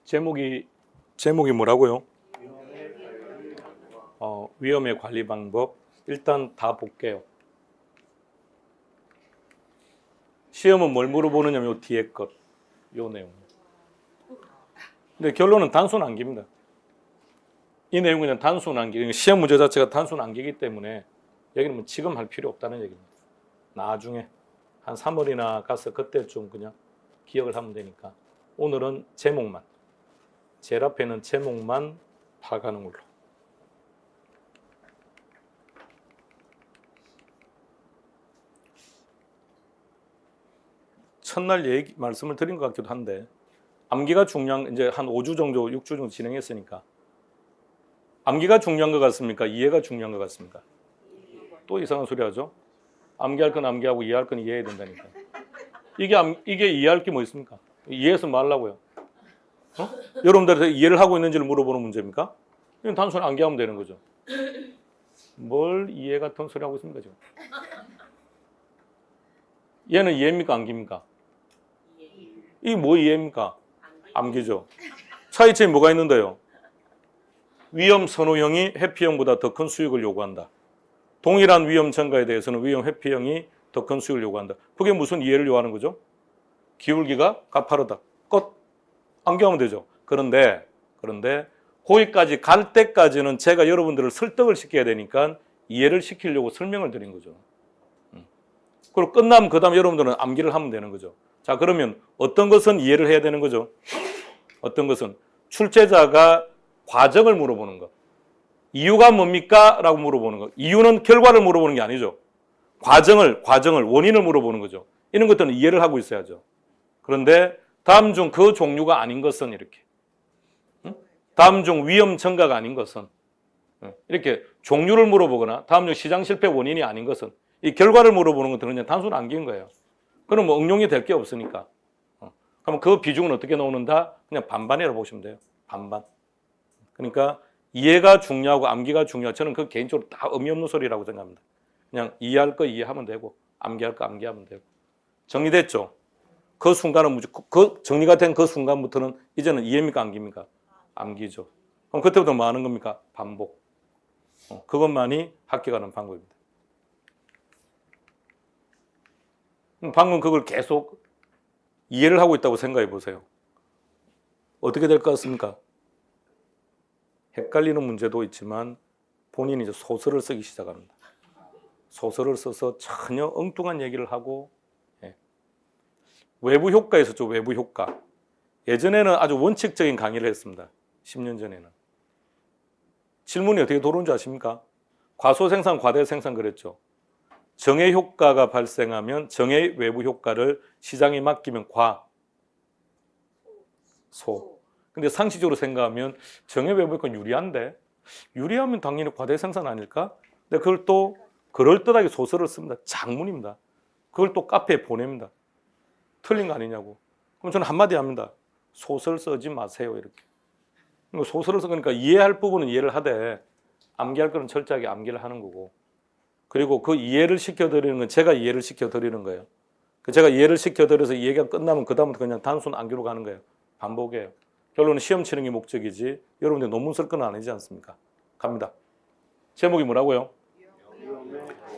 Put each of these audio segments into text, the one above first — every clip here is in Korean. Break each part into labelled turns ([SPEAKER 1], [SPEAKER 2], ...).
[SPEAKER 1] 제목이 뭐라고요? 위험의 관리 방법. 일단 다 볼게요. 시험은 뭘 물어보느냐면 요 뒤에 것, 요 내용. 근데 결론은 단순 암기입니다. 이 내용은 그냥 단순 암기. 시험 문제 자체가 단순 암기이기 때문에 여기는 뭐 지금 할 필요 없다는 얘기입니다. 나중에 한 3월이나 가서 그때쯤 그냥 기억을 하면 되니까. 오늘은 제목만. 제일 앞에는 제목만 파가는 걸로. 첫날 말씀을 드린 것 같기도 한데 암기가 중요한, 이제 한 5주 정도, 6주 정도 진행했으니까 암기가 중요한 것 같습니까? 이해가 중요한 것 같습니까? 또 이상한 소리 하죠? 암기할 건 암기하고 이해할 건 이해해야 된다니까. 이게 이해할 게 뭐 있습니까? 이해해서 말라고요. 여러분들한테 이해를 하고 있는지를 물어보는 문제입니까? 이건 단순히 암기하면 되는 거죠. 뭘 이해 같은 소리 하고 있습니까 지금? 얘는 이해입니까 암기입니까? 이 뭐 이해입니까? 암기죠. 차이점이 뭐가 있는데요? 위험 선호형이 회피형보다 더 큰 수익을 요구한다. 동일한 위험 증가에 대해서는 위험 회피형이 더 큰 수익을 요구한다. 그게 무슨 이해를 요하는 거죠? 기울기가 가파르다. 끝. 암기하면 되죠. 그런데 거기까지 갈 때까지는 제가 여러분들을 설득을 시켜야 되니까 이해를 시키려고 설명을 드린 거죠. 그리고 끝나면 그 다음 여러분들은 암기를 하면 되는 거죠. 자, 그러면 어떤 것은 이해를 해야 되는 거죠? 어떤 것은 출제자가 과정을 물어보는 것. 이유가 뭡니까? 라고 물어보는 것. 이유는 결과를 물어보는 게 아니죠. 과정을, 원인을 물어보는 거죠. 이런 것들은 이해를 하고 있어야죠. 그런데 다음 중 그 종류가 아닌 것은 이렇게. 다음 중 위험 증가가 아닌 것은 이렇게 종류를 물어보거나 다음 중 시장 실패 원인이 아닌 것은 이 결과를 물어보는 것들은 그냥 단순 암기인 거예요. 그럼 뭐 응용이 될 게 없으니까. 그럼 그 비중은 어떻게 나오는다? 그냥 반반이라고 보시면 돼요. 반반. 그러니까 이해가 중요하고 암기가 중요하고 저는 그 개인적으로 다 의미 없는 소리라고 생각합니다. 그냥 이해할 거 이해하면 되고 암기할 거 암기하면 되고. 정리됐죠? 그 순간은 무조건 그 정리가 된 그 순간부터는 이제는 이해입니까 암기입니까? 암기죠. 그럼 그때부터 뭐 하는 겁니까? 반복. 그것만이 합격하는 방법입니다. 방금 그걸 계속 이해를 하고 있다고 생각해 보세요. 어떻게 될 것 같습니까? 헷갈리는 문제도 있지만 본인이 이제 소설을 쓰기 시작합니다. 소설을 써서 전혀 엉뚱한 얘기를 하고, 외부 효과에 있었죠. 외부 효과. 예전에는 아주 원칙적인 강의를 했습니다. 10년 전에는. 질문이 어떻게 돌아온 줄 아십니까? 과소생산, 과대생산 그랬죠. 정의 효과가 발생하면 정의 외부 효과를 시장에 맡기면 소. 근데 상식적으로 생각하면 정의 외부 효과는 유리한데 유리하면 당연히 과대생산 아닐까? 근데 그걸 또 그럴듯하게 소설을 씁니다. 장문입니다. 그걸 또 카페에 보냅니다. 틀린 거 아니냐고. 그럼 저는 한마디 합니다. 소설 쓰지 마세요. 이렇게. 소설을 쓰니까 이해할 부분은 이해를 하되 암기할 거는 철저하게 암기를 하는 거고. 그리고 그 이해를 시켜드리는 건 제가 이해를 시켜드리는 거예요. 제가 이해를 시켜드려서 이 얘기가 끝나면 그다음부터 그냥 단순 암기로 가는 거예요. 반복이에요. 결론은 시험 치는 게 목적이지 여러분들 논문 쓸 건 아니지 않습니까? 갑니다. 제목이 뭐라고요?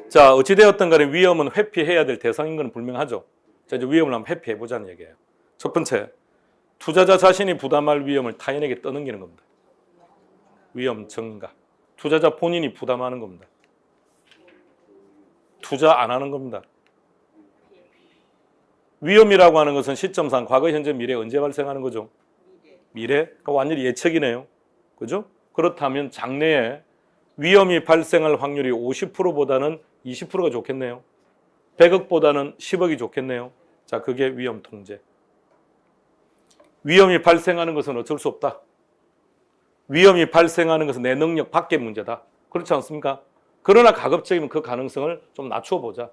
[SPEAKER 1] 자, 어찌되었든 간에 위험은 회피해야 될 대상인 건 분명하죠. 자, 이제 위험을 한번 회피해보자는 얘기예요. 첫 번째, 투자자 자신이 부담할 위험을 타인에게 떠넘기는 겁니다. 위험 증가. 투자자 본인이 부담하는 겁니다. 투자 안 하는 겁니다. 위험이라고 하는 것은 시점상 과거, 현재, 미래 언제 발생하는 거죠? 미래? 그러니까 완전히 예측이네요. 그죠? 그렇다면 장래에 위험이 발생할 확률이 50%보다는 20%가 좋겠네요. 100억보다는 10억이 좋겠네요. 자, 그게 위험 통제. 위험이 발생하는 것은 어쩔 수 없다. 위험이 발생하는 것은 내 능력 밖의 문제다. 그렇지 않습니까? 그러나 가급적이면 그 가능성을 좀 낮춰 보자.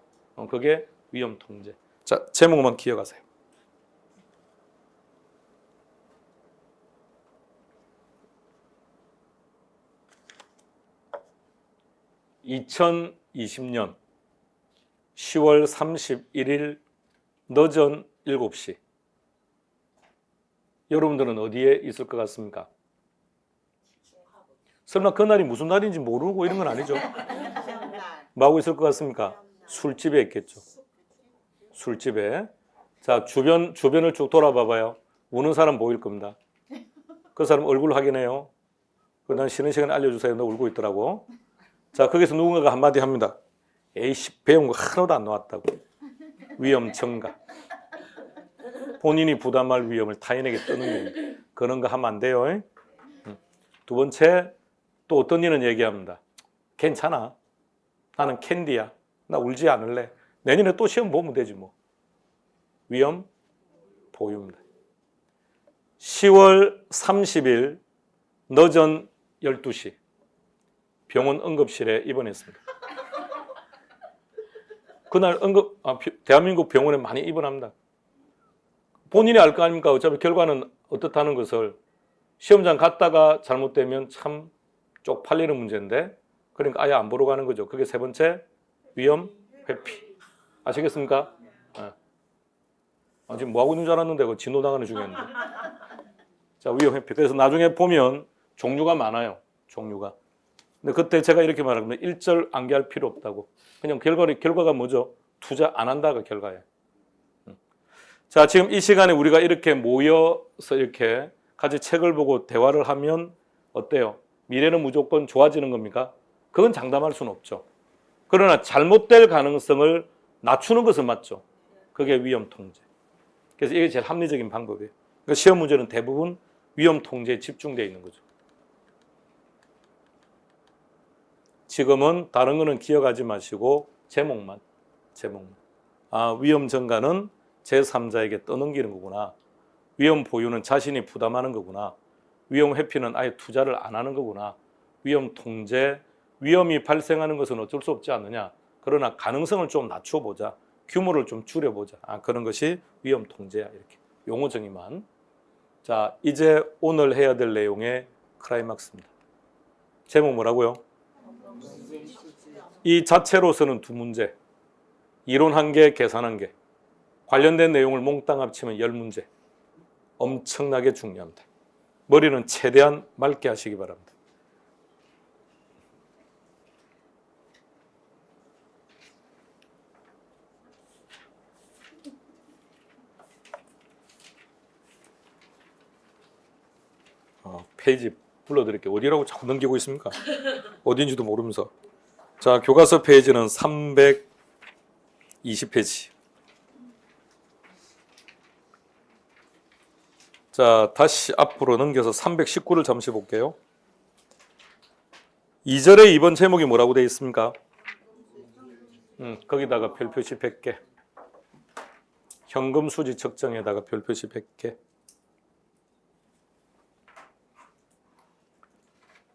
[SPEAKER 1] 그게 위험 통제. 자, 제목만 기억하세요. (2020년 10월 31일) 늦은 7시 여러분들은 어디에 있을 것 같습니까? 설마 그날이 무슨 날인지 모르고 이런 건 아니죠? 뭐 하고 있을 것 같습니까? 술집에 있겠죠. 술집에. 자, 주변을 쭉 돌아봐 봐요. 우는 사람 보일 겁니다. 그 사람 얼굴 확인해요. 난 쉬는 시간에 알려주세요. 너 울고 있더라고. 자, 거기서 누군가가 한마디 합니다. 에이씨, 배운 거 하나도 안 나왔다고. 위험 증가. 본인이 부담할 위험을 타인에게 떠는 거. 그런 거 하면 안 돼요. 두 번째, 또 어떤 일은 얘기합니다. 괜찮아. 나는 캔디야. 나 울지 않을래. 내년에 또 시험 보면 되지 뭐. 위험 보유입니다. 10월 30일 늦은 12시 병원 응급실에 입원했습니다. 그날 대한민국 병원에 많이 입원합니다. 본인이 알 거 아닙니까? 어차피 결과는 어떻다는 것을 시험장 갔다가 잘못되면 참 쪽팔리는 문제인데 그러니까 아예 안 보러 가는 거죠. 그게 세 번째 위험 회피. 아시겠습니까? 지금 뭐 하고 있는 줄 알았는데 그 진도 나가는 중이었는데. 자, 위험 회피. 그래서 나중에 보면 종류가 많아요. 종류가. 근데 그때 제가 이렇게 말합니다. 일절 암기할 필요 없다고. 그냥 결과가 뭐죠? 투자 안 한다가 결과예요. 자, 지금 이 시간에 우리가 이렇게 모여서 이렇게 같이 책을 보고 대화를 하면 어때요? 미래는 무조건 좋아지는 겁니까? 그건 장담할 수는 없죠. 그러나 잘못될 가능성을 낮추는 것은 맞죠. 그게 위험 통제. 그래서 이게 제일 합리적인 방법이에요. 그러니까 시험 문제는 대부분 위험 통제에 집중되어 있는 거죠. 지금은 다른 거는 기억하지 마시고 제목만. 위험 증가는 제3자에게 떠넘기는 거구나. 위험 보유는 자신이 부담하는 거구나. 위험 회피는 아예 투자를 안 하는 거구나. 위험 통제, 위험이 발생하는 것은 어쩔 수 없지 않느냐. 그러나 가능성을 좀 낮춰보자. 규모를 좀 줄여보자. 그런 것이 위험 통제야. 이렇게 용어 정의만. 자, 이제 오늘 해야 될 내용의 클라이막스입니다. 제목 뭐라고요? 이 자체로서는 두 문제. 이론 한 개, 계산 한 개. 관련된 내용을 몽땅 합치면 10문제. 엄청나게 중요합니다. 머리는 최대한 맑게 하시기 바랍니다. 페이지 불러드릴게요. 어디라고 자꾸 넘기고 있습니까? 어딘지도 모르면서. 자, 교과서 페이지는 320페이지. 자, 다시 앞으로 넘겨서 319를 잠시 볼게요. 2절에 2번 제목이 뭐라고 되어 있습니까? 거기다가 별표시 100개. 현금 수지 측정에다가 별표시 100개.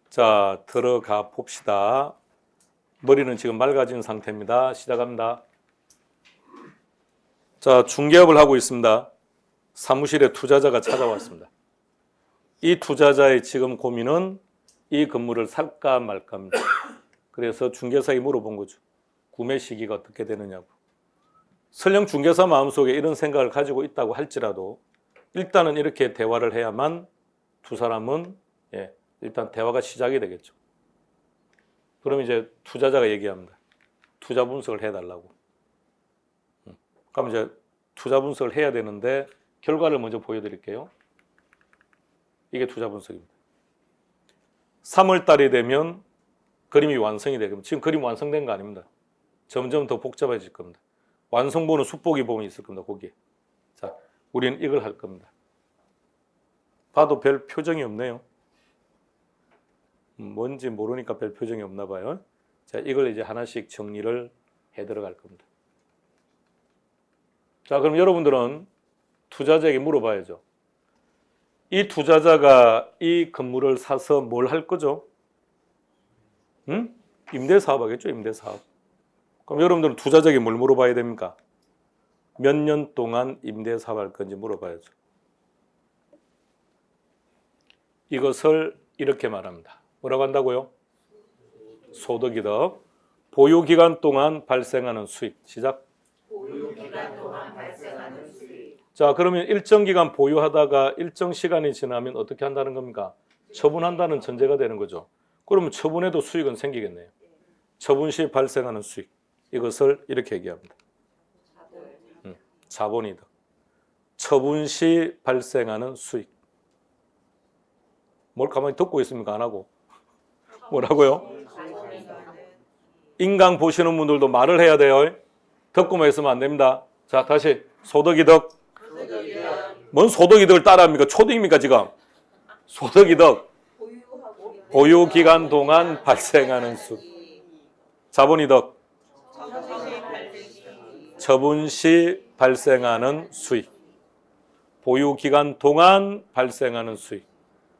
[SPEAKER 1] 자, 들어가 봅시다. 머리는 지금 맑아진 상태입니다. 시작합니다. 자, 중개업을 하고 있습니다. 사무실에 투자자가 찾아왔습니다. 이 투자자의 지금 고민은 이 건물을 살까 말까입니다. 그래서 중개사에게 물어본 거죠. 구매 시기가 어떻게 되느냐고. 설령 중개사 마음속에 이런 생각을 가지고 있다고 할지라도 일단은 이렇게 대화를 해야만 두 사람은 일단 대화가 시작이 되겠죠. 그럼 이제 투자자가 얘기합니다. 투자 분석을 해달라고. 그럼 이제 투자 분석을 해야 되는데 결과를 먼저 보여드릴게요. 이게 투자 분석입니다. 3월 달이 되면 그림이 완성이 되면 지금 그림 완성된 거 아닙니다. 점점 더 복잡해질 겁니다. 완성본은 숫보기 보면 있을 겁니다. 거기에. 자, 우리는 이걸 할 겁니다. 봐도 별 표정이 없네요. 뭔지 모르니까 별 표정이 없나 봐요. 자, 이걸 이제 하나씩 정리를 해 들어갈 겁니다. 자, 그럼 여러분들은 투자자에게 물어봐야죠. 이 투자자가 이 건물을 사서 뭘 할 거죠? 임대사업 하겠죠? 임대사업. 그럼 여러분들은 투자자에게 뭘 물어봐야 됩니까? 몇 년 동안 임대사업 할 건지 물어봐야죠. 이것을 이렇게 말합니다. 뭐라고 한다고요? 소득이득. 보유기간 동안 발생하는 수익. 시작. 보유기간 동안 발생하는 수익. 자, 그러면 일정 기간 보유하다가 일정 시간이 지나면 어떻게 한다는 겁니까? 처분한다는 전제가 되는 거죠. 그러면 처분해도 수익은 생기겠네요. 처분 시 발생하는 수익. 이것을 이렇게 얘기합니다. 자본이득. 처분 시 발생하는 수익. 뭘 가만히 듣고 있습니까? 안 하고. 뭐라고요? 인강 보시는 분들도 말을 해야 돼요. 듣고만 있으면 안 됩니다. 자, 다시 소득이득. 뭔 소득이득을 따라합니까? 초딩입니까 지금? 소득이득. 보유기간 동안 발생하는 수익. 자본이득. 처분 시 발생하는 수익. 보유기간 동안 발생하는 수익.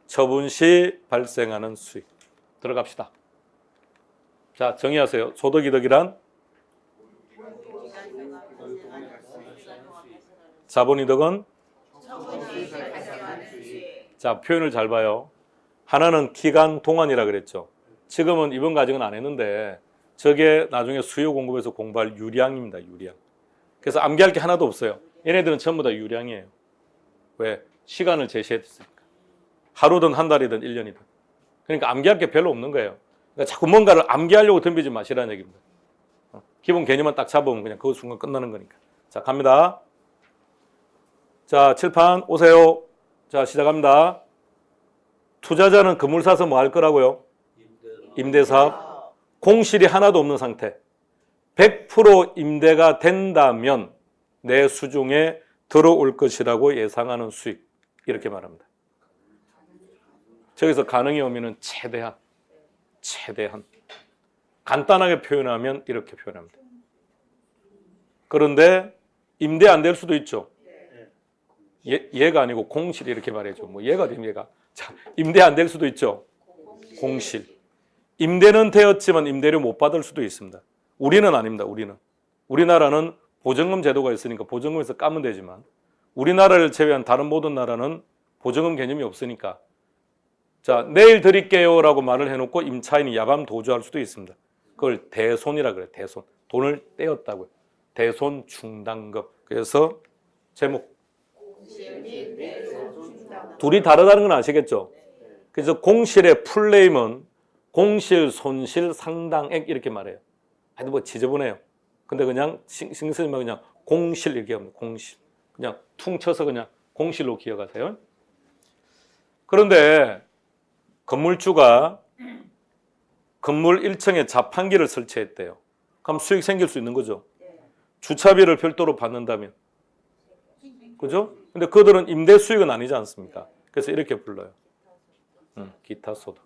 [SPEAKER 1] 처분 시 발생하는 수익. 들어갑시다. 자, 정의하세요. 소득이득이란 자본이득은 자, 표현을 잘 봐요. 하나는 기간 동안이라 그랬죠. 지금은 이번 과정은 안 했는데 저게 나중에 수요 공급에서 공부할 유량입니다. 유량. 그래서 암기할 게 하나도 없어요. 얘네들은 전부 다 유량이에요. 왜? 시간을 제시했으니까. 하루든 한 달이든 1년이든. 그러니까 암기할 게 별로 없는 거예요. 그러니까 자꾸 뭔가를 암기하려고 덤비지 마시라는 얘기입니다. 기본 개념만 딱 잡으면 그냥 그 순간 끝나는 거니까. 자, 갑니다. 자, 칠판 오세요. 자, 시작합니다. 투자자는 건물 사서 뭐 할 거라고요? 임대사업. 공실이 하나도 없는 상태. 100% 임대가 된다면 내 수중에 들어올 것이라고 예상하는 수익. 이렇게 말합니다. 저기서 가능이 오면은 최대한. 간단하게 표현하면 이렇게 표현합니다. 그런데 임대 안 될 수도 있죠. 얘가 아니고 공실 이렇게 말해줘. 뭐 얘가 되면 얘가. 자, 임대 안 될 수도 있죠. 공실. 임대는 되었지만 임대료 못 받을 수도 있습니다. 우리는 아닙니다. 우리나라는 보증금 제도가 있으니까 보증금에서 까면 되지만 우리나라를 제외한 다른 모든 나라는 보증금 개념이 없으니까 자, 내일 드릴게요 라고 말을 해놓고 임차인이 야밤 도주할 수도 있습니다. 그걸 대손이라 그래요. 대손. 돈을 떼었다고요. 대손 충당금. 그래서 제목 둘이 다르다는 건 아시겠죠? 그래서 공실의 풀네임은 공실, 손실, 상당액 이렇게 말해요. 하여튼 뭐 지저분해요. 근데 그냥 신경 쓰지 말고 그냥 공실 이렇게 합니다. 공실. 그냥 퉁쳐서 그냥 공실로 기억하세요. 그런데 건물주가 건물 1층에 자판기를 설치했대요. 그럼 수익 생길 수 있는 거죠. 주차비를 별도로 받는다면. 그죠? 근데 그들은 임대 수익은 아니지 않습니까? 그래서 이렇게 불러요. 기타 소득.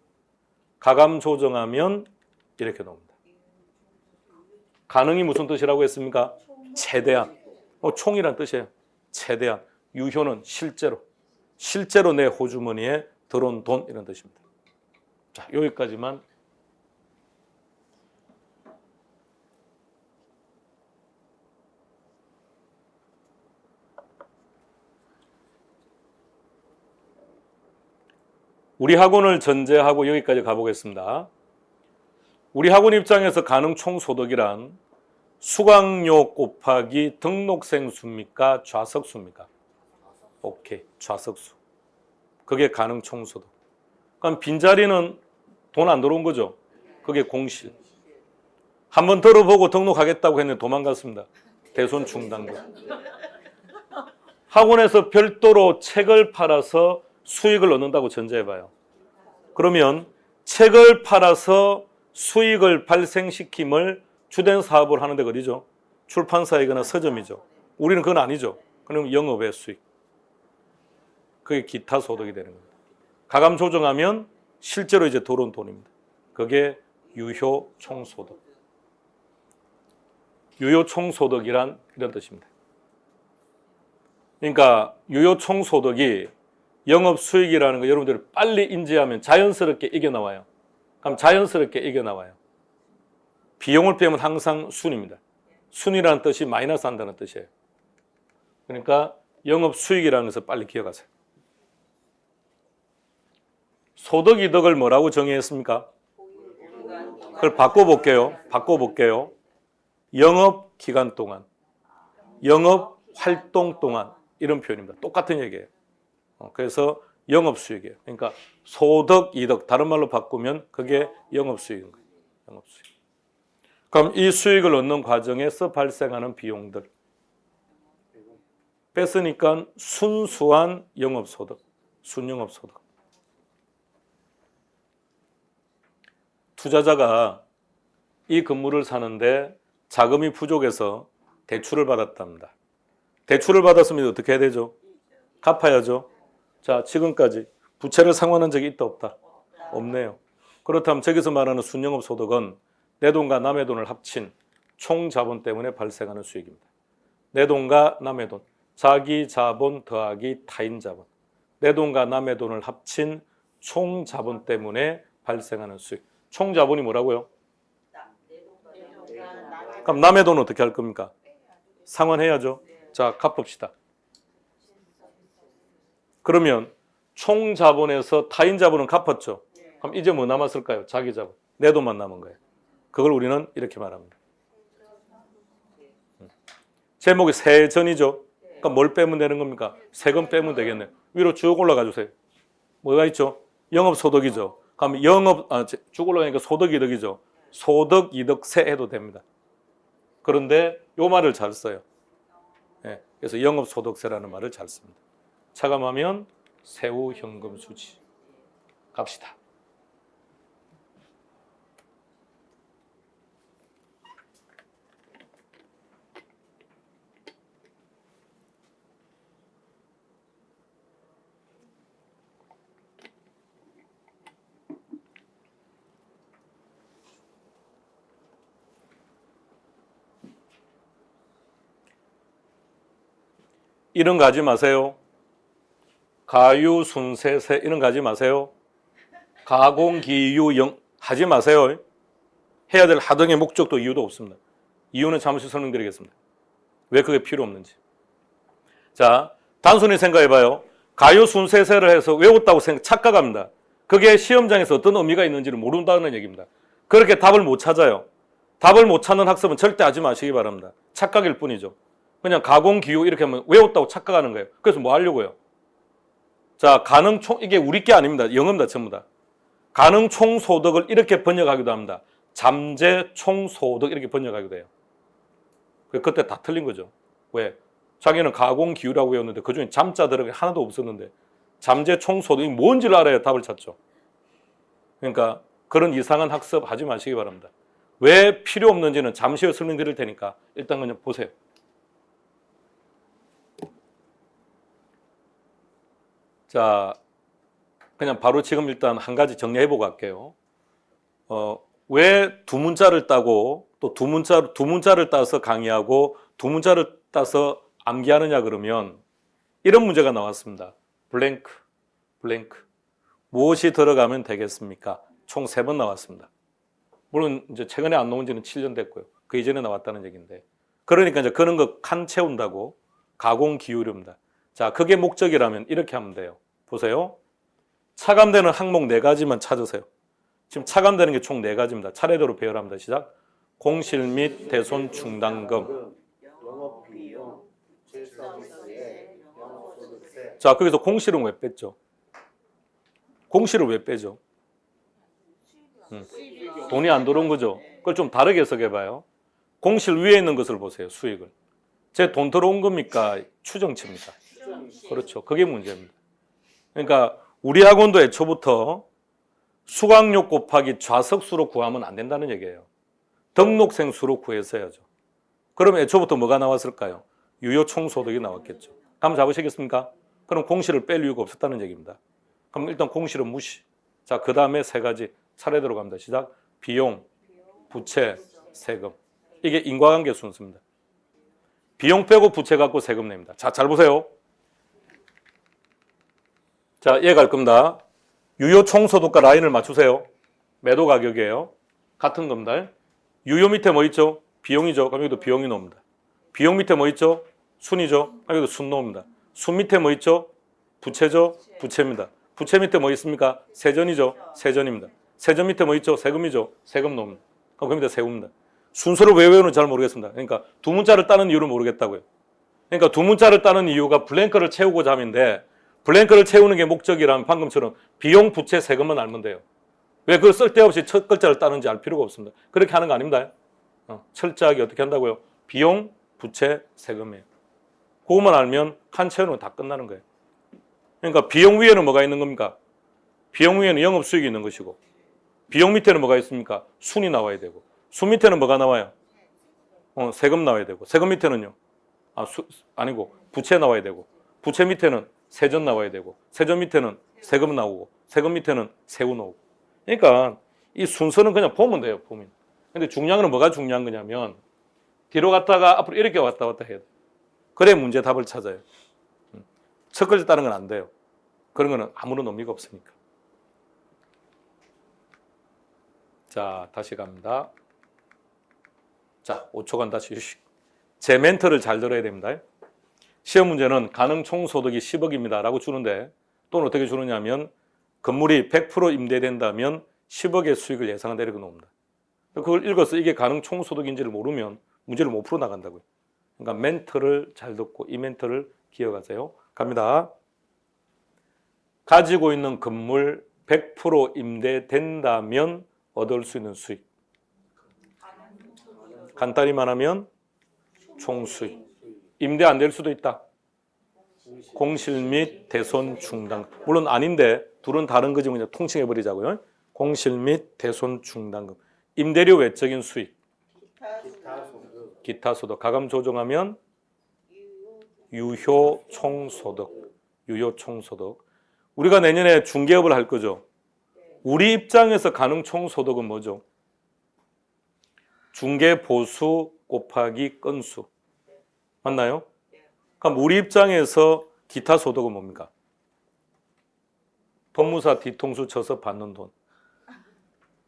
[SPEAKER 1] 가감 조정하면 이렇게 나옵니다. 가능이 무슨 뜻이라고 했습니까? 최대한. 총이란 뜻이에요. 최대한. 유효는 실제로 내 호주머니에 들어온 돈 이런 뜻입니다. 자, 여기까지만. 우리 학원을 전제하고 여기까지 가보겠습니다. 우리 학원 입장에서 가능 총소득이란 수강료 곱하기 등록생 수입니까? 좌석 수입니까? 오케이, 좌석 수. 그게 가능 총소득. 그럼 빈자리는 돈 안 들어온 거죠? 그게 공실. 한번 들어보고 등록하겠다고 했는데 도망갔습니다. 대손 충당금. 학원에서 별도로 책을 팔아서 수익을 얻는다고 전제해봐요. 그러면 책을 팔아서 수익을 발생시킴을 주된 사업을 하는 데가 어디죠? 출판사이거나 서점이죠. 우리는 그건 아니죠. 그럼 영업의 수익. 그게 기타 소득이 되는 겁니다. 가감 조정하면 실제로 이제 들어온 돈입니다. 그게 유효 총소득. 유효 총소득이란 이런 뜻입니다. 그러니까 유효 총소득이 영업 수익이라는 거 여러분들이 빨리 인지하면 자연스럽게 이겨나와요. 그럼 자연스럽게 이겨나와요. 비용을 빼면 항상 순입니다. 순이라는 뜻이 마이너스 한다는 뜻이에요. 그러니까 영업 수익이라는 것을 빨리 기억하세요. 소득 이득을 뭐라고 정의했습니까? 그걸 바꿔볼게요. 영업 기간 동안, 영업 활동 동안, 이런 표현입니다. 똑같은 얘기예요. 그래서 영업수익이에요. 그러니까 소득, 이득 다른 말로 바꾸면 그게 영업수익인 거예요. 영업수익. 그럼 이 수익을 얻는 과정에서 발생하는 비용들 뺐으니까 순수한 영업소득, 순영업소득. 투자자가 이 건물을 사는데 자금이 부족해서 대출을 받았답니다. 대출을 받았으면 어떻게 해야 되죠? 갚아야죠. 자, 지금까지 부채를 상환한 적이 있다 없다? 없네요. 그렇다면 저기서 말하는 순영업소득은 내 돈과 남의 돈을 합친 총 자본 때문에 발생하는 수익입니다. 내 돈과 남의 돈, 자기 자본 더하기 타인 자본. 내 돈과 남의 돈을 합친 총 자본 때문에 발생하는 수익. 총 자본이 뭐라고요? 그럼 남의 돈은 어떻게 할 겁니까? 상환해야죠. 자, 갚읍시다. 그러면 총 자본에서 타인 자본은 갚았죠. 그럼 이제 뭐 남았을까요? 자기 자본. 내 돈만 남은 거예요. 그걸 우리는 이렇게 말합니다. 제목이 세전이죠. 그러니까 뭘 빼면 되는 겁니까? 세금 빼면 되겠네요. 위로 쭉 올라가 주세요. 뭐가 있죠? 영업소득이죠. 그럼 쭉 올라가니까 소득이득이죠. 소득, 이득, 세 해도 됩니다. 그런데 요 말을 잘 써요. 네, 그래서 영업소득세라는 말을 잘 씁니다. 차감하면 세후 현금 수지. 갑시다. 이런 거 하지 마세요. 가유, 순세세 이런 거 하지 마세요. 가공, 기유, 영 하지 마세요. 해야 될 하등의 목적도 이유도 없습니다. 이유는 잠시 설명드리겠습니다. 왜 그게 필요 없는지. 자, 단순히 생각해봐요. 가유, 순세세를 해서 외웠다고 착각합니다. 그게 시험장에서 어떤 의미가 있는지를 모른다는 얘기입니다. 그렇게 답을 못 찾아요. 답을 못 찾는 학습은 절대 하지 마시기 바랍니다. 착각일 뿐이죠. 그냥 가공, 기유 이렇게 하면 외웠다고 착각하는 거예요. 그래서 뭐 하려고요? 자, 가능총, 이게 우리 게 아닙니다. 영어입니다. 전부 다. 가능총소득을 이렇게 번역하기도 합니다. 잠재총소득 이렇게 번역하기도 해요. 그때 다 틀린 거죠. 왜? 자기는 가공기유라고 외웠는데 그중에 잠자 들어가 하나도 없었는데 잠재총소득이 뭔지를 알아야 답을 찾죠. 그러니까 그런 이상한 학습 하지 마시기 바랍니다. 왜 필요 없는지는 잠시 후에 설명드릴 테니까 일단 그냥 보세요. 자, 그냥 바로 지금 일단 한 가지 정리해보고 갈게요. 왜 두 문자를 따고 또 두 문자를 따서 강의하고 두 문자를 따서 암기하느냐 그러면 이런 문제가 나왔습니다. 블랭크. 무엇이 들어가면 되겠습니까? 총 3번 나왔습니다. 물론 이제 최근에 안 나온 지는 7년 됐고요. 그 이전에 나왔다는 얘기인데. 그러니까 이제 그런 거 칸 채운다고 가공 기울입니다. 자, 그게 목적이라면 이렇게 하면 돼요. 보세요. 차감되는 항목 4가지만 찾으세요. 지금 차감되는 게 총 4가지입니다. 차례대로 배열합니다. 시작. 공실 및 대손 충당금. 자, 거기서 공실은 왜 뺐죠? 공실을 왜 빼죠? 돈이 안 들어온 거죠. 그걸 좀 다르게 해석해봐요. 공실 위에 있는 것을 보세요. 수익을. 제 돈 들어온 겁니까? 추정치입니까? 그렇죠. 그게 문제입니다. 그러니까 우리 학원도 애초부터 수강료 곱하기 좌석수로 구하면 안 된다는 얘기예요. 등록생 수로 구해서 해야죠. 그럼 애초부터 뭐가 나왔을까요? 유효총소득이 나왔겠죠. 감 잡으시겠습니까? 그럼 공실을 뺄 이유가 없었다는 얘기입니다. 그럼 일단 공실은 무시. 자, 그 다음에 3가지 차례대로 갑니다. 시작. 비용, 부채, 세금. 이게 인과관계 순서입니다. 비용 빼고 부채 갖고 세금 냅니다. 자, 잘 보세요. 자, 얘 갈 겁니다. 유효 총소득과 라인을 맞추세요. 매도 가격이에요. 같은 겁니다. 유효 밑에 뭐 있죠? 비용이죠. 그럼 여기도 비용이 나옵니다. 비용 밑에 뭐 있죠? 순이죠. 그럼 여기도 순 나옵니다. 순 밑에 뭐 있죠? 부채죠. 부채입니다. 부채 밑에 뭐 있습니까? 세전이죠. 세전입니다. 세전 밑에 뭐 있죠? 세금이죠. 세금 나옵니다. 그럼 그 밑에 세금입니다. 순서를 왜 외우는지 잘 모르겠습니다. 그러니까 두 문자를 따는 이유를 모르겠다고요. 그러니까 두 문자를 따는 이유가 블랭크를 채우고자 함인데 블랭크를 채우는 게 목적이라면 방금처럼 비용, 부채, 세금만 알면 돼요. 왜 그걸 쓸데없이 첫 글자를 따는지 알 필요가 없습니다. 그렇게 하는 거 아닙니다. 철저하게 어떻게 한다고요? 비용, 부채, 세금이에요. 그것만 알면 한 채우는 다 끝나는 거예요. 그러니까 비용 위에는 뭐가 있는 겁니까? 비용 위에는 영업수익이 있는 것이고 비용 밑에는 뭐가 있습니까? 순이 나와야 되고 순 밑에는 뭐가 나와요? 세금 나와야 되고 세금 밑에는요? 아니고 부채 나와야 되고 부채 밑에는 세전 나와야 되고 세전 밑에는 세금 나오고 세금 밑에는 세후 나오고 그러니까 이 순서는 그냥 보면 돼요. 보면. 근데 중요한 건 뭐가 중요한 거냐면 뒤로 갔다가 앞으로 이렇게 왔다 갔다 해야 돼. 그래 문제 답을 찾아요. 첫 글자 따는 건 안 돼요. 그런 거는 아무런 의미가 없으니까. 자, 다시 갑니다. 자, 5초간 다시 휴식. 제 멘트를 잘 들어야 됩니다. 시험 문제는 가능 총소득이 10억입니다 라고 주는데 또는 어떻게 주느냐면 건물이 100% 임대된다면 10억의 수익을 예상한다 이렇게 놓습니다. 그걸 읽어서 이게 가능 총소득인지를 모르면 문제를 못 풀어 나간다고요. 그러니까 멘트를 잘 듣고 이 멘트를 기억하세요. 갑니다. 가지고 있는 건물 100% 임대된다면 얻을 수 있는 수익. 간단히 말하면 총수익. 임대 안 될 수도 있다. 공실 및 대손 충당. 물론 아닌데 둘은 다른 거지만 그냥 통칭해버리자고요. 공실 및 대손 충당금. 임대료 외적인 수익. 기타 소득. 가감 조정하면 유효 총소득. 유효 총소득. 우리가 내년에 중개업을 할 거죠. 우리 입장에서 가능 총소득은 뭐죠? 중개 보수 곱하기 건수. 맞나요? 그럼 우리 입장에서 기타 소득은 뭡니까? 법무사 뒤통수 쳐서 받는 돈.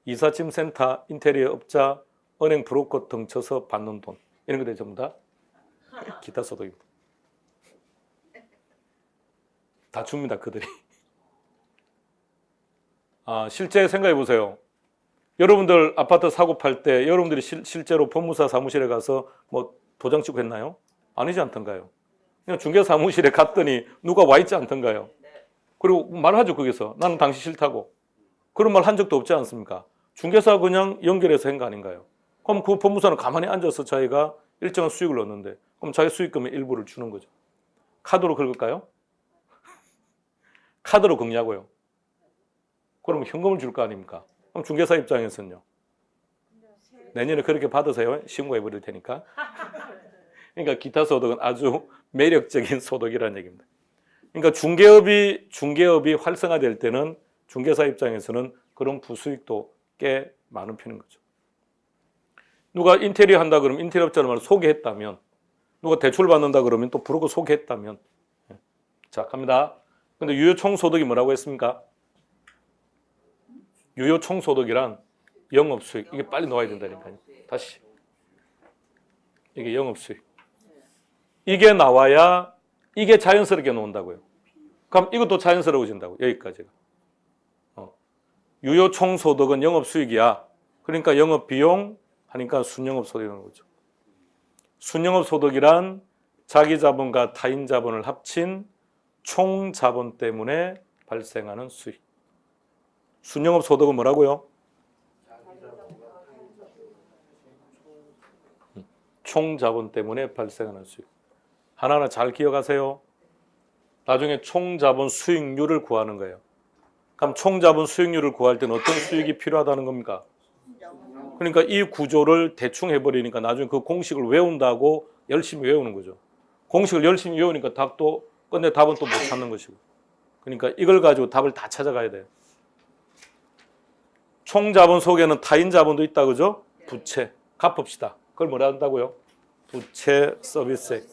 [SPEAKER 1] 이삿짐 센터, 인테리어 업자, 은행 브로커 등 쳐서 받는 돈. 이런 것들이 전부 다 기타 소득입니다. 다 줍니다, 그들이. 실제 생각해 보세요. 여러분들 아파트 사고 팔 때 여러분들이 실제로 법무사 사무실에 가서 뭐 도장 찍고 했나요? 아니지 않던가요? 그냥 중개 사무실에 갔더니 누가 와 있지 않던가요? 그리고 말하죠, 거기서. 나는 당신 싫다고. 그런 말 한 적도 없지 않습니까? 중개사 그냥 연결해서 한 거 아닌가요? 그럼 그 법무사는 가만히 앉아서 자기가 일정한 수익을 얻는데 그럼 자기 수익금의 일부를 주는 거죠. 카드로 긁을까요? 카드로 긁냐고요? 그러면 현금을 줄 거 아닙니까? 그럼 중개사 입장에서는요. 내년에 그렇게 받으세요. 신고해 버릴 테니까. 그러니까 기타 소득은 아주 매력적인 소득이라는 얘기입니다. 그러니까 중개업이 활성화될 때는 중개사 입장에서는 그런 부수익도 꽤 많은 편인 거죠. 누가 인테리어 한다 그러면 인테리어 업자를 소개했다면, 누가 대출 받는다 그러면 또 브로커 소개했다면. 자, 갑니다. 근데 유효 총소득이 뭐라고 했습니까? 유효 총소득이란 영업수익. 이게 빨리 나와야 된다니까요. 다시. 이게 영업수익. 이게 나와야 이게 자연스럽게 나온다고요. 그럼 이것도 자연스러워진다고. 여기까지가. 유효 총소득은 영업수익이야. 그러니까 영업비용 하니까 순영업소득이라는 거죠. 순영업소득이란 자기자본과 타인자본을 합친 총자본 때문에 발생하는 수익. 순영업소득은 뭐라고요? 총자본 때문에 발생하는 수익. 하나하나 잘 기억하세요. 나중에 총자본 수익률을 구하는 거예요. 그럼 총자본 수익률을 구할 때는 어떤 수익이 필요하다는 겁니까? 그러니까 이 구조를 대충 해버리니까 나중에 그 공식을 외운다고 열심히 외우는 거죠. 공식을 열심히 외우니까 근데 답은 또 못 찾는 것이고. 그러니까 이걸 가지고 답을 다 찾아가야 돼요. 총자본 속에는 타인자본도 있다, 그죠? 부채. 갚읍시다. 그걸 뭐라 한다고요? 부채 서비스액.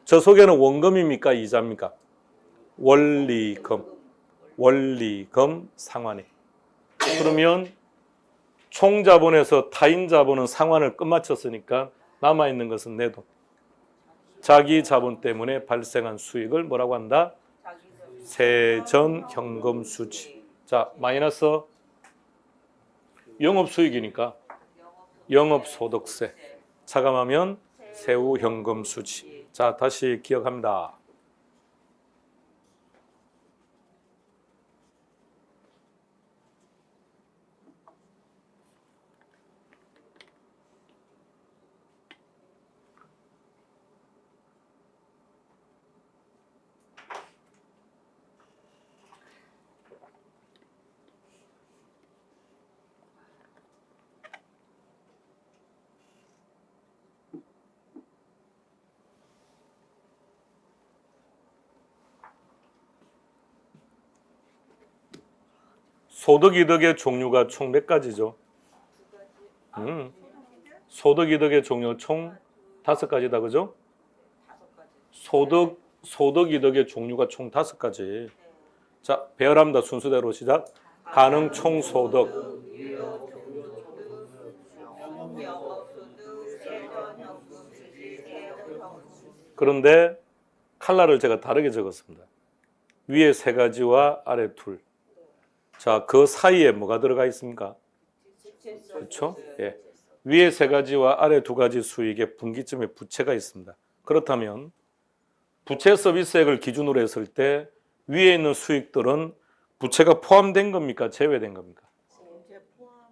[SPEAKER 1] 저 속에는 원금입니까? 이자입니까? 원리금. 원리금 상환액. 그러면 총자본에서 타인자본은 상환을 끝마쳤으니까 남아있는 것은 내 돈. 자기 자본 때문에 발생한 수익을 뭐라고 한다? 세전 현금 수지. 자, 마이너스 영업수익이니까 영업소득세. 차감하면 세후 현금 수지. 자, 다시 기억합니다. 소득 이득의 종류가 총 몇 가지죠? 소득 이득의 종류 총 5가지다, 그죠? 소득 이득의 종류가 총 5가지. 자, 배열합니다. 순서대로 시작. 가능 총소득. 그런데 칼라를 제가 다르게 적었습니다. 위에 3가지와 아래 2. 자, 그 사이에 뭐가 들어가 있습니까? 그렇죠? 예. 위에 3가지와 아래 2가지 수익의 분기점에 부채가 있습니다. 그렇다면 부채 서비스액을 기준으로 했을 때 위에 있는 수익들은 부채가 포함된 겁니까? 제외된 겁니까?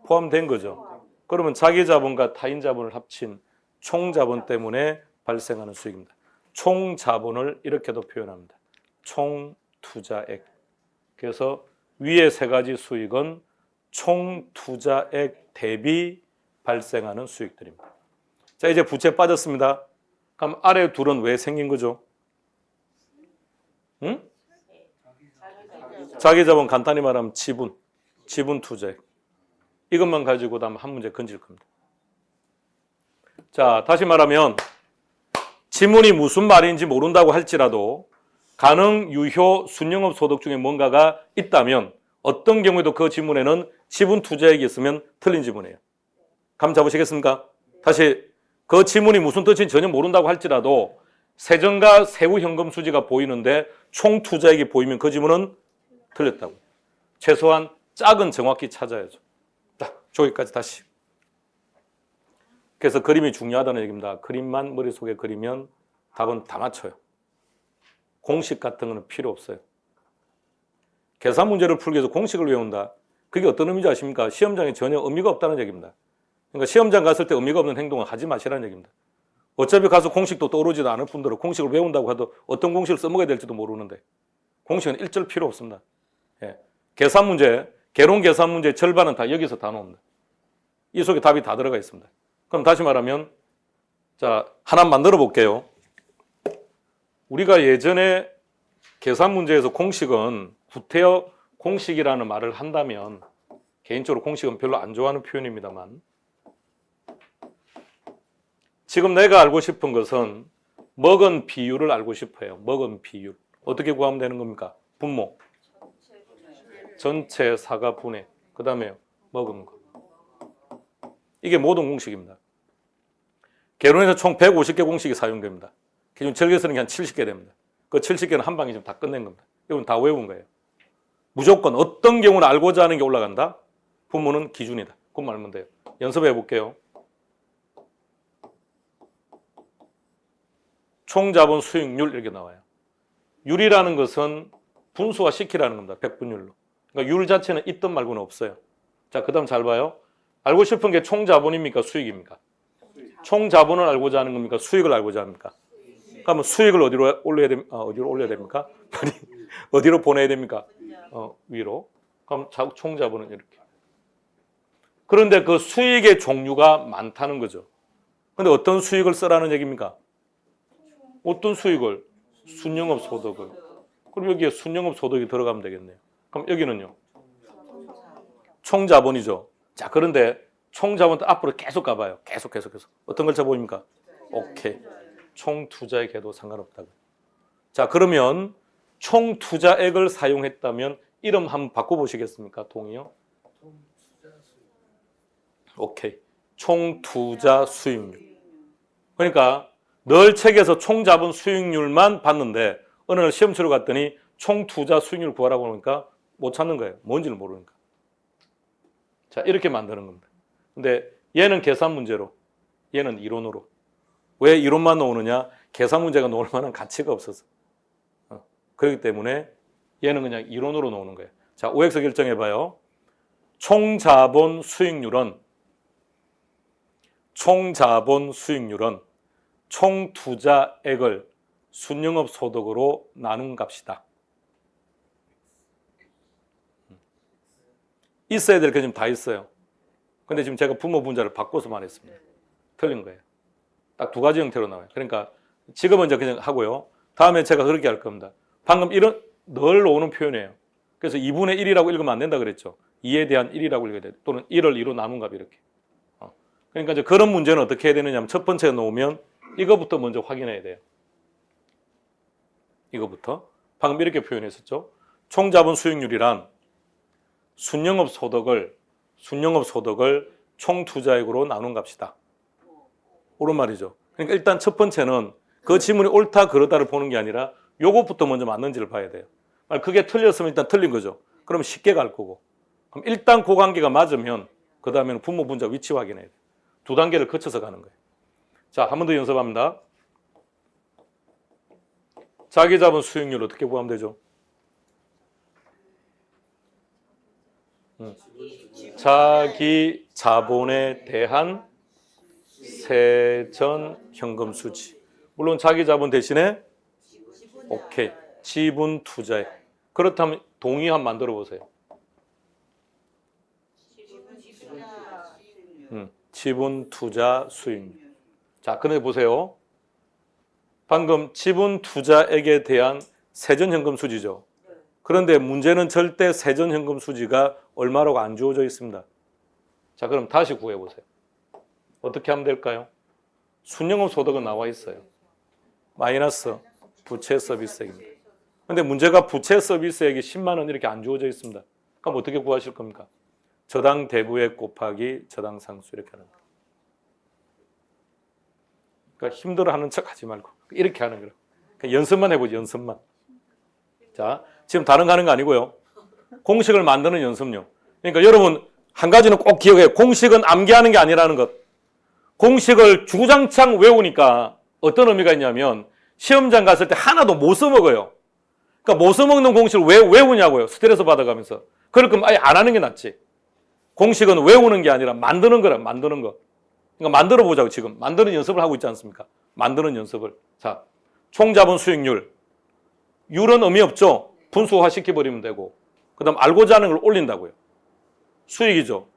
[SPEAKER 1] 포함된 거죠. 그러면 자기 자본과 타인 자본을 합친 총 자본 때문에 발생하는 수익입니다. 총 자본을 이렇게도 표현합니다. 총 투자액. 그래서 위에 3가지 수익은 총 투자액 대비 발생하는 수익들입니다. 자, 이제 부채 빠졌습니다. 그럼 아래 2은 왜 생긴 거죠? 응? 자기 자본 간단히 말하면 지분 투자액. 이것만 가지고 다음 한 문제 건질 겁니다. 자, 다시 말하면 지문이 무슨 말인지 모른다고 할지라도 가능, 유효, 순영업 소득 중에 뭔가가 있다면 어떤 경우에도 그 지문에는 지분 투자액이 있으면 틀린 지문이에요. 감 잡으시겠습니까? 다시 그 지문이 무슨 뜻인지 전혀 모른다고 할지라도 세전과 세후 현금 수지가 보이는데 총 투자액이 보이면 그 지문은 틀렸다고. 최소한 짝은 정확히 찾아야죠. 자, 저기까지 다시. 그래서 그림이 중요하다는 얘기입니다. 그림만 머릿속에 그리면 답은 다 맞춰요. 공식 같은 거는 필요 없어요. 계산 문제를 풀기 위해서 공식을 외운다. 그게 어떤 의미인지 아십니까? 시험장에 전혀 의미가 없다는 얘기입니다. 그러니까 시험장 갔을 때 의미가 없는 행동은 하지 마시라는 얘기입니다. 어차피 가서 공식도 떠오르지도 않을 뿐더러 공식을 외운다고 해도 어떤 공식을 써먹어야 될지도 모르는데 공식은 일절 필요 없습니다. 예. 계산 문제, 개론 계산 문제 절반은 다 여기서 다 나옵니다. 이 속에 답이 다 들어가 있습니다. 그럼 다시 말하면 자, 하나 만들어 볼게요. 우리가 예전에 계산 문제에서 공식은 구태여 공식이라는 말을 한다면 개인적으로 공식은 별로 안 좋아하는 표현입니다만 지금 내가 알고 싶은 것은 먹은 비율을 알고 싶어요. 먹은 비율. 어떻게 구하면 되는 겁니까? 분모. 전체 사과 분해. 그 다음에 먹은 거. 이게 모든 공식입니다. 개론에서 총 150개 공식이 사용됩니다. 기존 절개서는 한 70개 됩니다. 그 70개는 한 방에 지금 다 끝낸 겁니다. 이건 다 외운 거예요. 무조건 어떤 경우는 알고자 하는 게 올라간다? 분모는 기준이다. 그것만 알면 돼요. 연습해 볼게요. 총자본 수익률 이렇게 나와요. 율이라는 것은 분수화 시키라는 겁니다. 백분율로. 그러니까 율 자체는 있든 말고는 없어요. 자, 그 다음 잘 봐요. 알고 싶은 게 총자본입니까? 수익입니까? 총자본을 알고자 하는 겁니까? 수익을 알고자 합니까? 그러면 수익을 어디로 올려야 됩니까? 어디로 보내야 됩니까? 위로. 그럼 총자본은 이렇게. 그런데 그 수익의 종류가 많다는 거죠. 근데 어떤 수익을 쓰라는 얘기입니까? 어떤 수익을? 순영업 소득을. 그럼 여기에 순영업 소득이 들어가면 되겠네요. 그럼 여기는요? 총자본이죠. 자, 그런데 총자본 앞으로 계속 가봐요. 계속. 어떤 걸 잡아보입니까? 오케이. 총투자액에도 상관없다고. 자, 그러면 총투자액을 사용했다면 이름 한번 바꿔보시겠습니까? 동의요? 오케이. 총투자 수익률. 그러니까 늘 책에서 총자본 수익률만 봤는데 어느 날 시험 치러 갔더니 총투자 수익률 구하라고 하니까 못 찾는 거예요. 뭔지를 모르니까. 자, 이렇게 만드는 겁니다. 근데 얘는 계산 문제로, 얘는 이론으로. 왜 이론만 나오느냐? 계산 문제가 나올 만한 가치가 없어서. 그렇기 때문에 얘는 그냥 이론으로 나오는 거예요. 자, OX 결정해봐요. 총자본 수익률은 총투자액을 순영업 소득으로 나눈 값이다. 있어야 될 게 지금 다 있어요. 근데 지금 제가 부모 분자를 바꿔서 말했습니다. 틀린 거예요. 딱 두 가지 형태로 나와요. 그러니까 지금은 이제 그냥 하고요. 다음에 제가 그렇게 할 겁니다. 방금 이런 늘 오는 표현이에요. 그래서 2분의 1이라고 읽으면 안 된다 그랬죠. 2에 대한 1이라고 읽어야 돼요. 또는 1을 2로 나눈 값 이렇게. 그러니까 이제 그런 문제는 어떻게 해야 되느냐면 첫 번째 놓으면 이거부터 먼저 확인해야 돼요. 이거부터. 방금 이렇게 표현했었죠. 총자본 수익률이란 순영업 소득을 총투자액으로 나눈 값이다. 옳은 말이죠. 그러니까 일단 첫 번째는 그 지문이 옳다 그러다를 보는 게 아니라 요것부터 먼저 맞는지를 봐야 돼요. 그게 틀렸으면 일단 틀린 거죠. 그럼 쉽게 갈 거고. 그럼 일단 그 관계가 맞으면 그 다음에는 분모 분자 위치 확인해야 돼요. 두 단계를 거쳐서 가는 거예요. 자, 한 번 더 연습합니다. 자기 자본 수익률 어떻게 구하면 되죠? 자기 자본에 대한 세전 현금 수지. 물론 자기 자본 대신에 오케이. 지분 투자액. 그렇다면 동의 한번 만들어 보세요. 지분 투자 수익률. 자, 근데 보세요. 방금 지분 투자액에 대한 세전 현금 수지죠. 그런데 문제는 절대 세전 현금 수지가 얼마라고 안 주어져 있습니다. 자, 그럼 다시 구해 보세요. 어떻게 하면 될까요? 순영업 소득은 나와 있어요. 마이너스 부채 서비스액입니다. 근데 문제가 부채 서비스액이 10만 원 이렇게 안 주어져 있습니다. 그럼 어떻게 구하실 겁니까? 저당 대부액 곱하기 저당 상수 이렇게 하는 거예요. 그러니까 힘들어하는 척 하지 말고 이렇게 하는 거예요. 그러니까 연습만 해보죠. 연습만. 자, 지금 다른 거 하는 거 아니고요. 공식을 만드는 연습요. 그러니까 여러분 한 가지는 꼭 기억해요. 공식은 암기하는 게 아니라는 것. 공식을 주구장창 외우니까 어떤 의미가 있냐면 시험장 갔을 때 하나도 못 써먹어요. 그러니까 못 써먹는 공식을 왜 외우냐고요. 스트레스 받아가면서. 그럴 거면 아예 안 하는 게 낫지. 공식은 외우는 게 아니라 만드는 거라, 만드는 거. 그러니까 만들어 보자고 지금. 만드는 연습을 하고 있지 않습니까? 만드는 연습을. 자, 총자본 수익률. 율은 의미 없죠. 분수화 시켜버리면 되고. 그 다음 알고자 하는 걸 올린다고요. 수익이죠.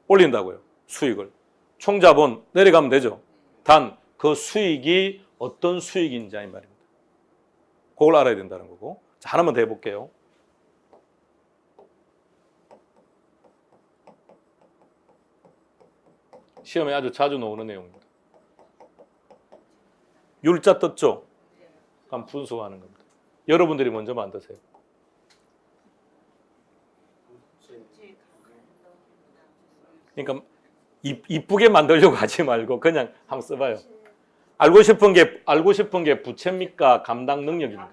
[SPEAKER 1] 올린다고요. 수익을. 총자본 내려가면 되죠. 단 그 수익이 어떤 수익인지 이 말입니다. 그걸 알아야 된다는 거고. 자, 하나만 더 해볼게요. 시험에 아주 자주 나오는 내용입니다. 율자 떴죠? 그럼 분수화하는 겁니다. 여러분들이 먼저 만드세요. 그러니까 이쁘게 만들려고 하지 말고 그냥 한번 써봐요. 알고 싶은 게 부채입니까? 감당 능력입니까?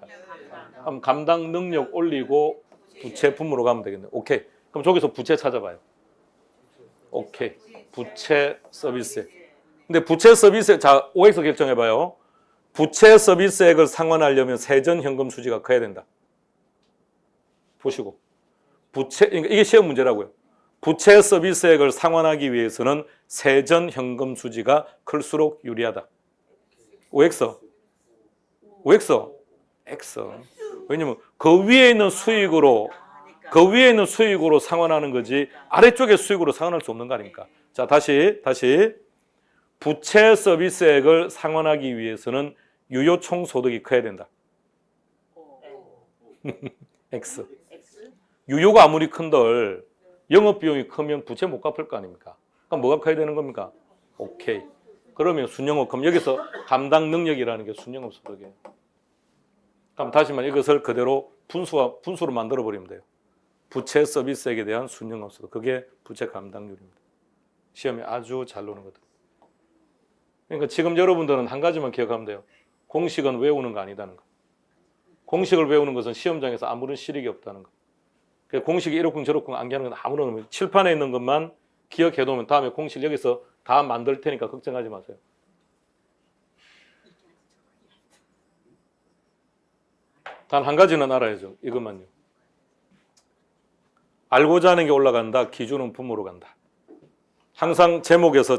[SPEAKER 1] 그럼 감당 능력 올리고 부채 품으로 가면 되겠네. 오케이. 그럼 저기서 부채 찾아봐요. 오케이. 부채 서비스액. 근데 부채 서비스액, 자, OX 결정해봐요. 부채 서비스액을 상환하려면 세전 현금 수지가 커야 된다. 보시고. 부채, 이게 시험 문제라고요. 부채 서비스액을 상환하기 위해서는 세전 현금 수지가 클수록 유리하다. OX. X. 왜냐면 그 위에 있는 수익으로 상환하는 거지 아래쪽에 수익으로 상환할 수 없는 거 아닙니까? 자, 다시 부채 서비스액을 상환하기 위해서는 유효 총소득이 커야 된다. X. 유효가 아무리 큰들 영업비용이 크면 부채 못 갚을 거 아닙니까? 그럼 뭐가 커야 되는 겁니까? 오케이. 그러면 순영업, 그럼 여기서 감당 능력이라는 게 순영업 소득이에요. 그럼 다시만 이것을 그대로 분수로 만들어 버리면 돼요. 부채 서비스액에 대한 순영업 소득. 그게 부채 감당률입니다. 시험에 아주 잘 나오는 거다. 그러니까 지금 여러분들은 한 가지만 기억하면 돼요. 공식은 외우는 거 아니다는 거. 공식을 외우는 것은 시험장에서 아무런 실익이 없다는 거. 공식이 이렇쿵 저렇쿵 암기하는 건 아무런 의미. 칠판에 있는 것만 기억해 놓으면 다음에 공식 여기서 다 만들 테니까 걱정하지 마세요. 단 한 가지는 알아야죠. 이것만요. 알고자 하는 게 올라간다. 기준은 분모로 간다. 항상 제목에서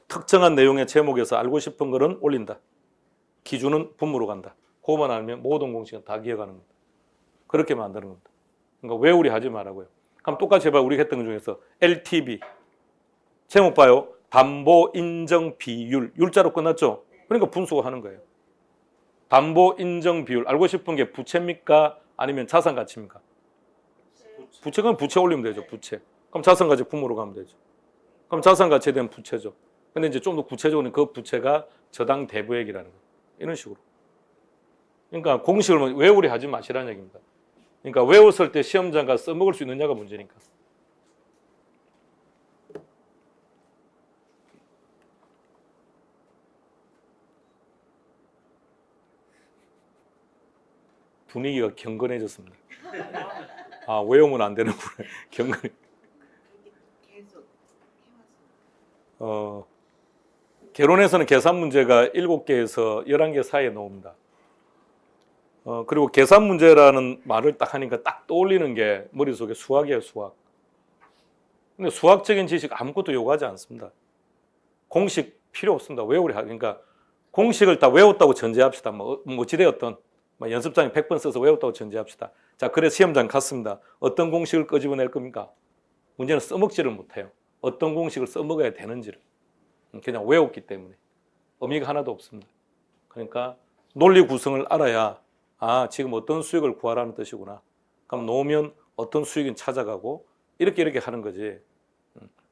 [SPEAKER 1] 특정한 내용의 제목에서 알고 싶은 거는 올린다. 기준은 분모로 간다. 그거만 알면 모든 공식은 다 기억하는 겁니다. 그렇게 만드는 겁니다. 그러니까 외우리 하지 말라고요. 그럼 똑같이 해봐. 우리 했던 것 중에서 LTV. 제목 봐요. 담보 인정 비율. 율자로 끝났죠? 그러니까 분수가 하는 거예요. 담보 인정 비율. 알고 싶은 게 부채입니까? 아니면 자산 가치입니까? 부채는 부채 올리면 되죠. 부채. 그럼 자산 가치 분모로 가면 되죠. 그럼 자산 가치에 대한 부채죠. 근데 이제 좀 더 구체적으로 그 부채가 저당 대부액이라는 거예요. 이런 식으로. 그러니까 공식을 외우리 하지 마시라는 얘기입니다. 그러니까 외웠을 때 시험장가 써먹을 수 있느냐가 문제니까. 분위기가 경건해졌습니다. 아, 외우면 안 되는구나. 경건. 개론에서는 계산 문제가 7개에서 11개 사이에 나옵니다. 그리고 계산 문제라는 말을 딱 하니까 딱 떠올리는 게 머릿속에 수학이에요, 수학. 근데 수학적인 지식 아무것도 요구하지 않습니다. 공식 필요 없습니다. 외우리 그러니까 공식을 다 외웠다고 전제합시다. 뭐 어찌되었던 연습장에 100번 써서 외웠다고 전제합시다. 자, 그래서 시험장 갔습니다. 어떤 공식을 끄집어낼 겁니까? 문제는 써먹지를 못해요. 어떤 공식을 써먹어야 되는지를. 그냥 외웠기 때문에. 의미가 하나도 없습니다. 그러니까 논리 구성을 알아야 아, 지금 어떤 수익을 구하라는 뜻이구나. 그럼 놓으면 어떤 수익은 찾아가고 이렇게 하는 거지.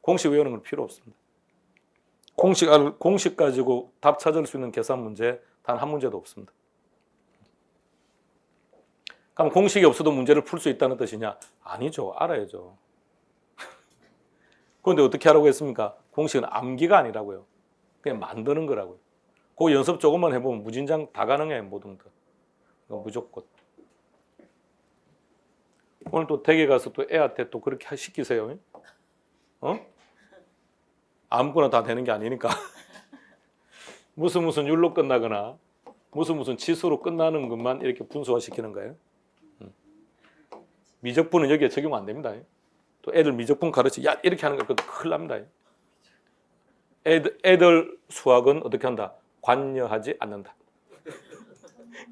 [SPEAKER 1] 공식 외우는 건 필요 없습니다. 공식 가지고 답 찾을 수 있는 계산 문제 단 한 문제도 없습니다. 그럼 공식이 없어도 문제를 풀 수 있다는 뜻이냐? 아니죠. 알아야죠. 그런데 어떻게 하라고 했습니까? 공식은 암기가 아니라고요. 그냥 만드는 거라고요. 그 연습 조금만 해보면 무진장 다 가능해요. 모든 거. 무조건. 오늘 또 댁에 가서 또 애한테 또 그렇게 시키세요. 아무거나 다 되는 게 아니니까. 무슨 율로 끝나거나 무슨 치수로 끝나는 것만 이렇게 분수화 시키는 거예요. 미적분은 여기에 적용 안 됩니다. 또 애들 미적분 가르치 야 이렇게 하는 거 큰일 납니다. 애들 수학은 어떻게 한다? 관여하지 않는다.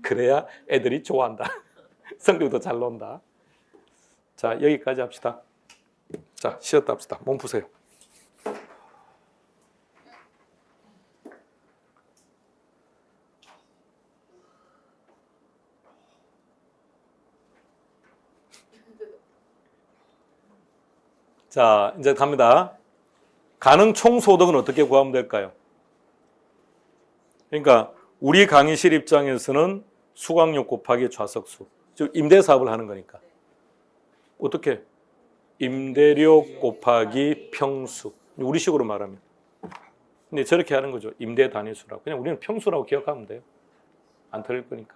[SPEAKER 1] 그래야 애들이 좋아한다. 성적도 잘 나온다. 자, 여기까지 합시다. 자, 쉬었다 합시다. 몸 푸세요. 자, 이제 갑니다. 가능 총소득은 어떻게 구하면 될까요? 그러니까 우리 강의실 입장에서는 수강료 곱하기 좌석수, 즉 임대사업을 하는 거니까. 어떻게? 임대료 곱하기 평수. 우리식으로 말하면. 근데 저렇게 하는 거죠. 임대 단위수라고. 그냥 우리는 평수라고 기억하면 돼요. 안 틀릴 거니까.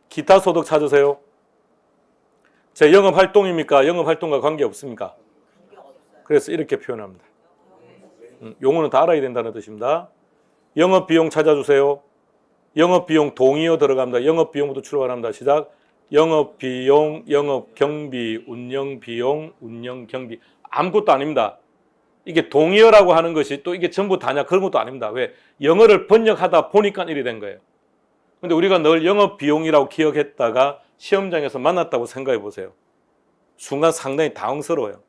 [SPEAKER 1] 기타 소득 찾으세요. 제 영업활동입니까? 영업활동과 관계없습니까? 그래서 이렇게 표현합니다. 용어는 다 알아야 된다는 뜻입니다. 영업비용 찾아주세요. 영업비용 동의어 들어갑니다. 영업비용부터 출발합니다. 시작. 영업비용, 영업경비, 운영비용, 운영경비. 아무것도 아닙니다. 이게 동의어라고 하는 것이 또 이게 전부 다냐 그런 것도 아닙니다. 왜? 영어를 번역하다 보니까 일이 된 거예요. 근데 우리가 늘 영업비용이라고 기억했다가 시험장에서 만났다고 생각해 보세요. 순간 상당히 당황스러워요.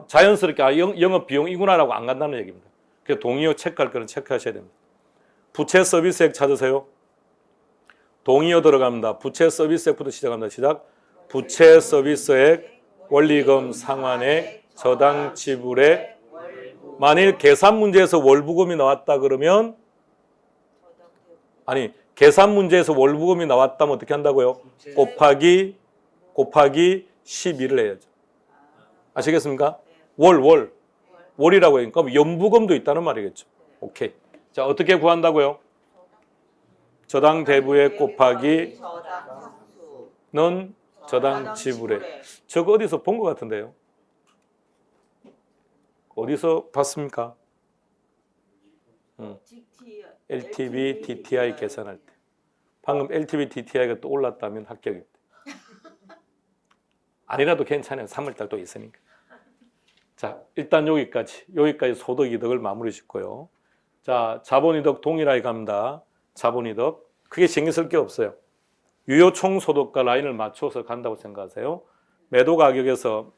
[SPEAKER 1] 자연스럽게 영업비용이구나라고 안 간다는 얘기입니다. 그래서 동의어 체크할 거는 체크하셔야 됩니다. 부채 서비스액 찾으세요. 동의어 들어갑니다. 부채 서비스액부터 시작합니다. 시작. 부채 서비스액, 원리금 상환액, 저당 지불액. 만일 계산 문제에서 월부금이 나왔다 그러면 아니 계산 문제에서 월부금이 나왔다면 어떻게 한다고요? 곱하기 12를 해야죠. 아시겠습니까? 월이라고 해요. 그럼 연부금도 있다는 말이겠죠. 오케이. 자, 어떻게 구한다고요? 저당 대부액 곱하기 는 저당 지불액. 저거 어디서 본 것 같은데요? 어디서 봤습니까? LTV, DTI 계산할 때. 방금 LTV DTI가 또 올랐다면 합격입니다. 아니라도 괜찮아요. 3월달 또 있으니까. 자, 일단 여기까지 소득이득을 마무리 짓고요. 자, 자본이득 동일하게 갑니다. 자본이득 크게 신경 쓸 게 없어요. 유효 총소득과 라인을 맞춰서 간다고 생각하세요. 매도 가격에서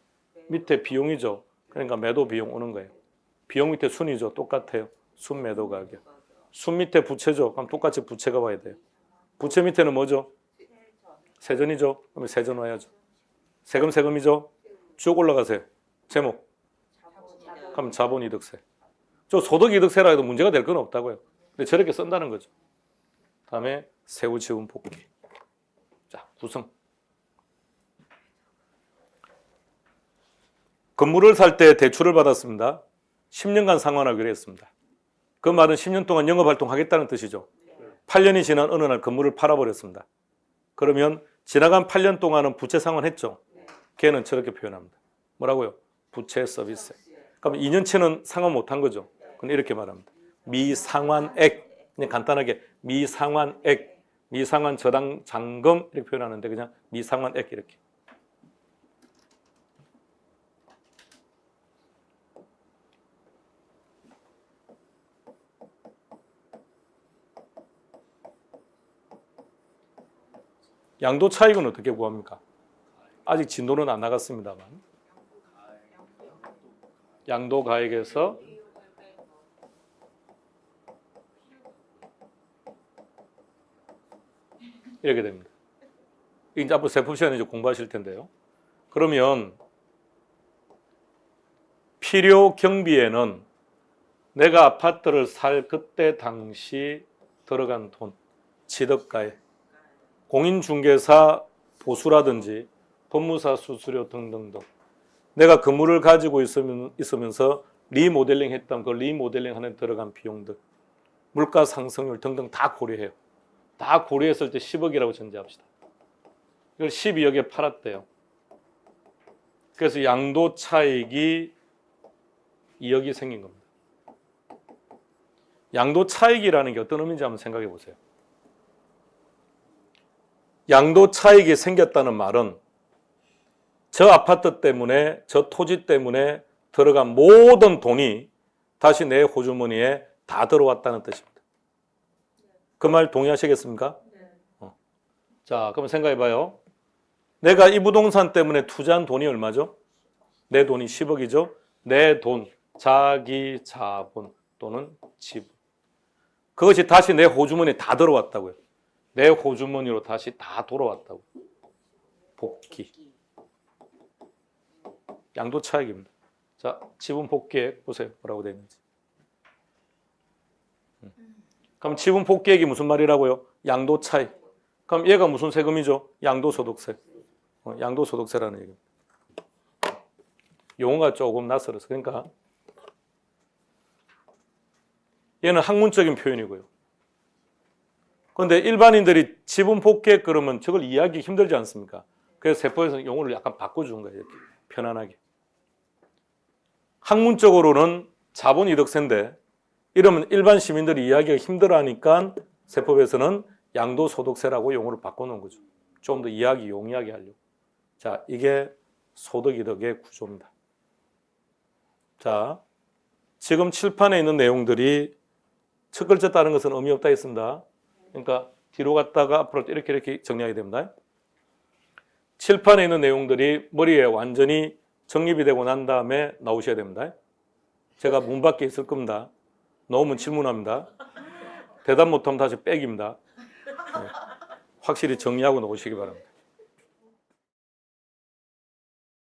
[SPEAKER 1] 밑에 비용이죠. 그러니까 매도 비용 오는 거예요. 비용 밑에 순이죠. 똑같아요. 순 매도 가격. 순 밑에 부채죠. 그럼 똑같이 부채가 와야 돼요. 부채 밑에는 뭐죠? 세전이죠. 그러면 세전 와야죠. 세금이죠. 쭉 올라가세요. 제목. 그럼 자본이득세. 저 소득이득세라 해도 문제가 될 건 없다고요. 근데 저렇게 쓴다는 거죠. 다음에 세후 지분 복귀. 자, 구성. 건물을 살 때 대출을 받았습니다. 10년간 상환하기로 했습니다. 그 말은 10년 동안 영업활동하겠다는 뜻이죠. 8년이 지난 어느 날 건물을 팔아버렸습니다. 그러면 지나간 8년 동안은 부채 상환했죠. 걔는 저렇게 표현합니다. 뭐라고요? 부채 서비스. 그럼 2년치는 상환 못한 거죠. 그럼 이렇게 말합니다. 미상환액. 그냥 간단하게 미상환액, 미상환 저당 잔금 이렇게 표현하는데 그냥 미상환액 이렇게. 양도 차익은 어떻게 구합니까? 아직 진도는 안 나갔습니다만. 양도 가액에서 이렇게 됩니다. 이제 앞으로 세법 시간에 이제 공부하실 텐데요. 그러면 필요 경비에는 내가 아파트를 살 그때 당시 들어간 돈, 취득가액, 공인중개사 보수라든지 법무사 수수료 등등등. 내가 건물을 가지고 있으면서 리모델링 했던 그 리모델링 하는 들어간 비용들, 물가 상승률 등등 다 고려해요. 다 고려했을 때 10억이라고 전제합시다. 이걸 12억에 팔았대요. 그래서 양도 차익이 2억이 생긴 겁니다. 양도 차익이라는 게 어떤 의미인지 한번 생각해 보세요. 양도 차익이 생겼다는 말은 저 아파트 때문에, 저 토지 때문에 들어간 모든 돈이 다시 내 호주머니에 다 들어왔다는 뜻입니다. 그 말 동의하시겠습니까? 자, 그럼 생각해 봐요. 내가 이 부동산 때문에 투자한 돈이 얼마죠? 내 돈이 10억이죠. 내 돈, 자기 자본 또는 지분. 그것이 다시 내 호주머니에 다 들어왔다고요. 내 호주머니로 다시 다 돌아왔다고. 복귀. 양도 차익입니다. 자, 지분 복귀액 보세요. 뭐라고 되어 있는지. 그럼 지분 복귀액이 무슨 말이라고요? 양도 차익. 그럼 얘가 무슨 세금이죠? 양도소득세. 양도소득세라는 얘기입니다. 용어가 조금 낯설어서. 그러니까 얘는 학문적인 표현이고요. 그런데 일반인들이 지분 복귀액 그러면 저걸 이해하기 힘들지 않습니까? 그래서 세법에서는 용어를 약간 바꿔주는 거예요. 이렇게 편안하게. 학문적으로는 자본이득세인데 이러면 일반 시민들이 이해하기가 힘들어하니까 세법에서는 양도소득세라고 용어를 바꿔놓은 거죠. 좀 더 이해하기 용이하게 하려고. 자, 이게 소득이득의 구조입니다. 자, 지금 칠판에 있는 내용들이 첫 글자 따른 것은 의미 없다 했습니다. 그러니까 뒤로 갔다가 앞으로 이렇게 정리하게 됩니다. 칠판에 있는 내용들이 머리에 완전히 정립이 되고 난 다음에 나오셔야 됩니다. 제가 문 밖에 있을 겁니다. 나오면 질문합니다. 대답 못하면 다시 백입니다. 확실히 정리하고 나오시기 바랍니다.